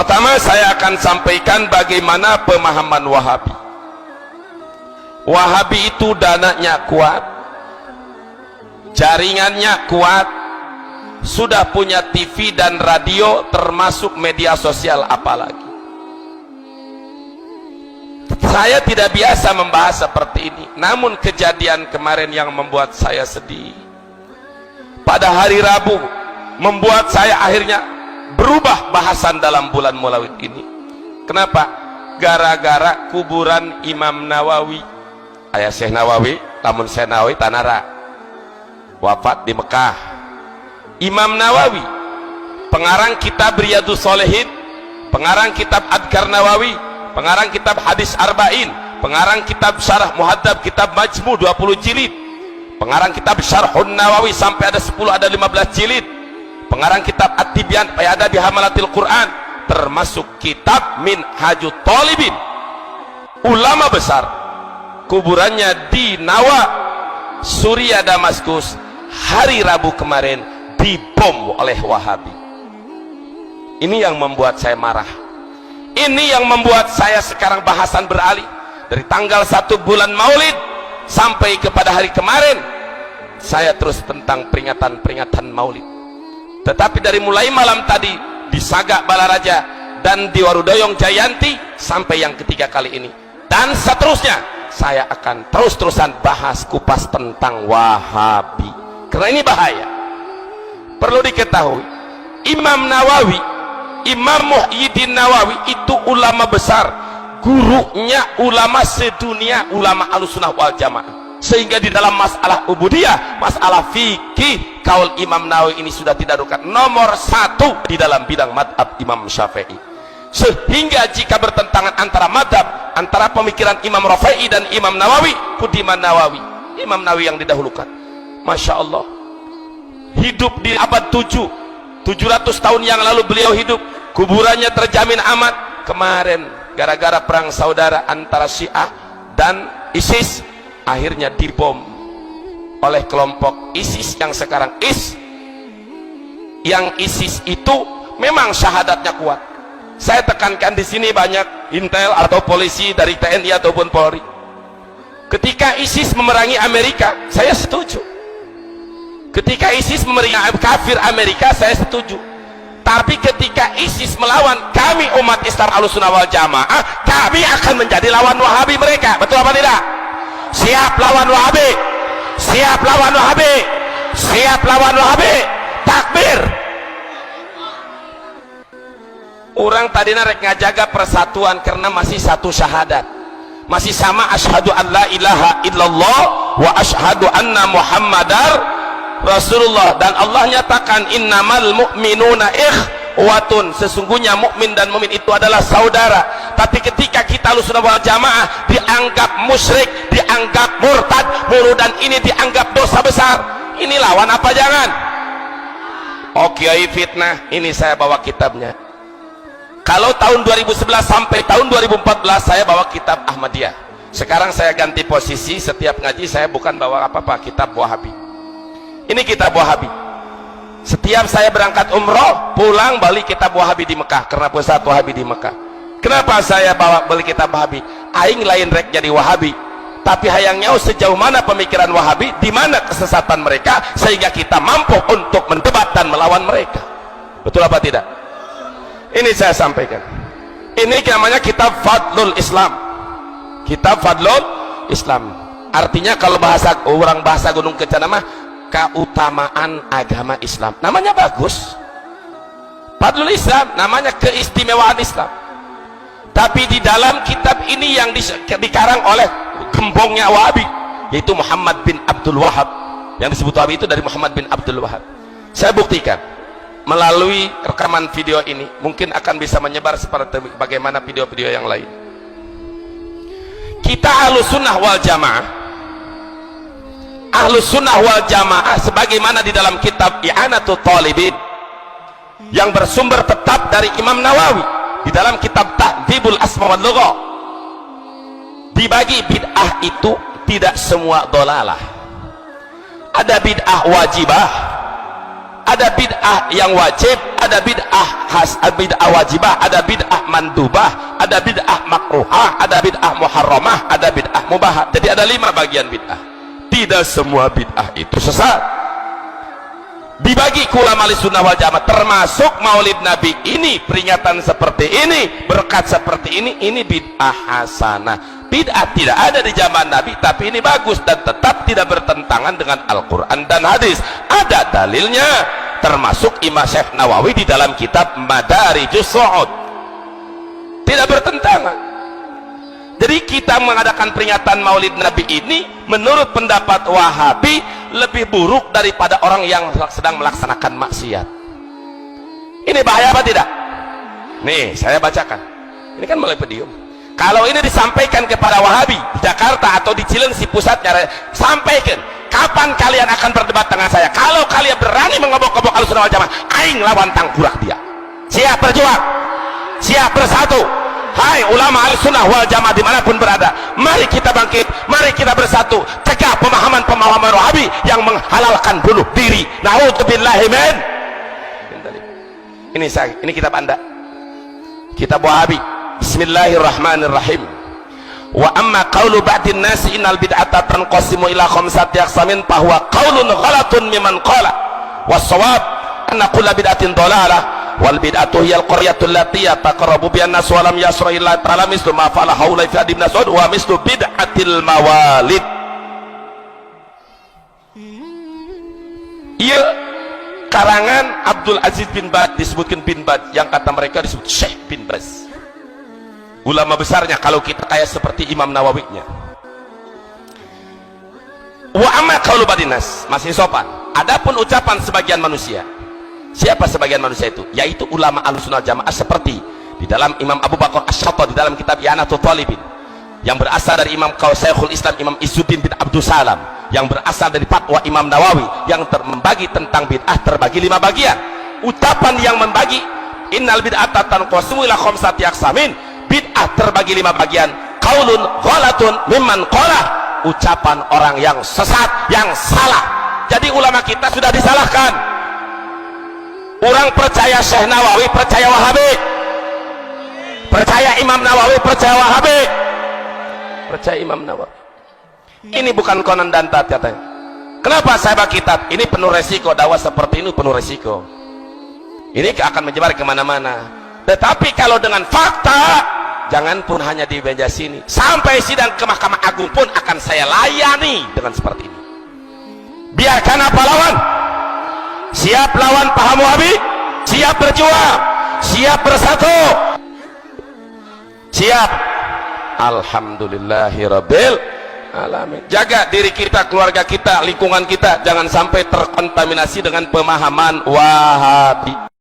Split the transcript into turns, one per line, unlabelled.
Pertama, saya akan sampaikan bagaimana pemahaman Wahabi. Wahabi itu dananya kuat, jaringannya kuat, sudah punya TV dan radio, termasuk media sosial apalagi. Saya tidak biasa membahas seperti ini, namun kejadian kemarin yang membuat saya sedih pada hari Rabu membuat saya akhirnya berubah bahasan dalam bulan Maulid ini. Kenapa? Gara-gara kuburan Imam Nawawi, ayah Syekh Nawawi, lamun Syekh Nawawi tanara wafat di Mekah. Imam Nawawi, pengarang kitab Riyadhus Shalihin, pengarang kitab Adhkar Nawawi, pengarang kitab Hadis Arba'in, pengarang kitab Syarah Muhadzab, kitab Majmu 20 jilid, pengarang kitab Syarhun Nawawi sampai ada 10 ada 15 jilid, pengarang kitab At-Tibyan fi Adabi Hamalatil Quran, termasuk kitab Minhajut Thalibin. Ulama besar, kuburannya di Nawa, Suria, Damaskus, hari Rabu kemarin dibom oleh Wahabi. Ini yang membuat saya marah. Ini yang membuat saya sekarang bahasan beralih dari tanggal 1 bulan Maulid sampai kepada hari kemarin. Saya terus tentang peringatan-peringatan Maulid. Tetapi dari mulai malam tadi di Sagak Balaraja dan di Warudoyong Jayanti sampai yang ketiga kali ini dan seterusnya, saya akan terus-terusan bahas kupas tentang Wahabi karena ini bahaya. Perlu diketahui, Imam Nawawi, Imam Muhyiddin Nawawi itu ulama besar, gurunya ulama sedunia, ulama Ahlussunnah wal Jamaah, sehingga di dalam masalah ubudiyah, masalah fikih, kaul Imam Nawawi ini sudah tidak rukat nomor 1 di dalam bidang madhab Imam Syafi'i. Sehingga jika bertentangan antara madhab, antara pemikiran Imam Rafi'i dan Imam Nawawi, Kudiman Nawawi, Imam Nawawi yang didahulukan. Masya Allah, hidup di abad 700 tahun yang lalu beliau hidup, kuburannya terjamin aman. Kemarin gara-gara perang saudara antara Syiah dan ISIS, akhirnya dibom oleh kelompok ISIS yang sekarang yang ISIS itu memang syahadatnya kuat. Saya tekankan di sini banyak intel atau polisi dari TNI ataupun Polri. Ketika ISIS memerangi Amerika, saya setuju. Ketika ISIS memerangi kafir Amerika, saya setuju. Tapi ketika ISIS melawan kami umat Islam Ahlussunnah wal Jamaah, kami akan menjadi lawan Wahabi mereka. Betul apa tidak? Siap lawan Wahabi, siap lawan Wahabi, siap lawan Wahabi. Takbir. Orang tadi rek ngajaga persatuan karena masih satu syahadat, masih sama asyhadu an la ilaha illallah wa asyhadu anna muhammadar Rasulullah. Dan Allah nyatakan innamal mu'minuna ikhwatun, sesungguhnya mukmin dan mukmin itu adalah saudara. Tapi ketika kita Ahlussunnah wal Jamaah dianggap musyrik, dianggap murtad, dan ini dianggap dosa besar, ini lawan apa jangan? Oke, fitnah. Ini saya bawa kitabnya. Kalau tahun 2011 sampai tahun 2014 saya bawa kitab Ahmadiyah. Sekarang saya ganti posisi, setiap ngaji saya bukan bawa apa-apa, kitab Wahabi. Ini kitab Wahabi. Setiap saya berangkat umroh, pulang balik kitab Wahabi di Mekah, karena pusat Wahabi di Mekah. Kenapa saya bawa beli kitab Wahabi? Aing lain rek jadi Wahabi, tapi hayangnya sejauh mana pemikiran Wahabi, di mana kesesatan mereka, sehingga kita mampu untuk mendebat dan melawan mereka. Betul apa tidak? Ini saya sampaikan. Ini namanya kitab Fadlul Islam. Kitab Fadlul Islam. Artinya kalau bahasa orang bahasa Gunung Kencana mah keutamaan agama Islam. Namanya bagus. Fadlul Islam, namanya keistimewaan Islam. Tapi di dalam kitab ini yang dikarang oleh gembongnya Wahabi, yaitu Muhammad bin Abdul Wahab. Yang disebut Wahabi itu dari Muhammad bin Abdul Wahab. Saya buktikan melalui rekaman video ini, mungkin akan bisa menyebar seperti bagaimana video-video yang lain. Kita Ahlussunnah wal Jamaah, Ahlussunnah wal Jamaah sebagaimana di dalam kitab I'anatul Talibin yang bersumber tetap dari Imam Nawawi, di dalam kitab Tahdzibul Asma wal Lugha, dibagi bid'ah itu tidak semua dolalah. Ada bid'ah wajibah, Ada bid'ah yang wajib, ada bid'ah wajibah, ada bid'ah mandubah, ada bid'ah makruhah, ada bid'ah muharramah, ada bid'ah mubah. Jadi ada 5 bagian bid'ah. Tidak semua bid'ah itu sesat. Dibagi ulama sunnah wal jamaah, termasuk maulid Nabi ini, peringatan seperti ini, berkat seperti ini bid'ah hasanah. Bid'ah tidak ada di zaman Nabi, tapi ini bagus dan tetap tidak bertentangan dengan Al-Quran dan hadis. Ada dalilnya, termasuk Imam Syekh Nawawi di dalam kitab Madarijus Su'ud. Tidak bertentangan. Jadi kita mengadakan peringatan maulid Nabi ini menurut pendapat Wahabi lebih buruk daripada orang yang sedang melaksanakan maksiat. Ini bahaya apa tidak? Nih saya bacakan, ini kan mulai pedium. Kalau ini disampaikan kepada Wahabi di Jakarta atau di Cilengsi pusatnya, sampaikan, kapan kalian akan berdebat dengan saya? Kalau kalian berani mengobok-obok Ahlussunnah wal Jamaah, aing lawan tangkurak dia. Siap berjuang, siap bersatu. Hai ulama Ahlussunnah wal Jamaah dimanapun berada, mari kita bangkit, mari kita bersatu, cegah pemahaman-pemahaman Wahabi yang menghalalkan bunuh diri. Na'udzubillahi min. Ini kitab Anda, kitab Wahabi. Bismillahirrahmanirrahim. Wa amma qawlu ba'din nasi innal bid'ata tanqasimu ila khamsati aqsamin fahuwa qawlun ghalatun mimman qala was-shawab anna kulla bid'atin dhalalah wal bid'atu hiya al-qaryatu allati yataqarrabu biha an-nas wa lam yasra illa ta'ala mislu ma fa'ala haula fi ibn Mas'ud wa mislu bid'atil mawalid. Iya, karangan Abdul Aziz bin Baz, disebutkan bin Baz, yang kata mereka disebut Syekh bin Baz, ulama besarnya kalau kita kayak seperti Imam Nawawinya. Wa amma qaulu badinas, masih sopan. Adapun ucapan sebagian manusia. Siapa sebagian manusia itu? Yaitu ulama Ahlussunnah Jamaah seperti di dalam Imam Abu Bakar Asy-Syatha di dalam kitab I'anatul Talibin, yang berasal dari Imam Syekhul Islam Imam Izzuddin bin Abdul Salam, yang berasal dari fatwa Imam Nawawi, yang membagi tentang bid'ah terbagi 5 bagian. Ucapan yang membagi innal bid'ata tanqasimu ila khamsati aqsamin, bid'ah terbagi 5 bagian. Qaulun ghalatun mimman qala, ucapan orang yang sesat, yang salah. Jadi ulama kita sudah disalahkan. Orang percaya Syekh Nawawi, percaya Wahabi. Percaya Imam Nawawi, percaya Wahabi. Percaya Imam Nawawi. Ini bukan konon dan tat katanya. Kenapa saya baca kitab? Ini penuh resiko, dakwah seperti ini penuh resiko. Ini akan menyebar kemana-mana. Tetapi kalau dengan fakta, jangan pun hanya di meja sini, sampai sidang ke Mahkamah Agung pun akan saya layani dengan seperti ini. Biarkan apa lawan? Siap lawan paham Wahabi, siap berjuang, siap bersatu, siap. Alhamdulillahirabbil alamin. Jaga diri kita, keluarga kita, lingkungan kita, jangan sampai terkontaminasi dengan pemahaman Wahabi.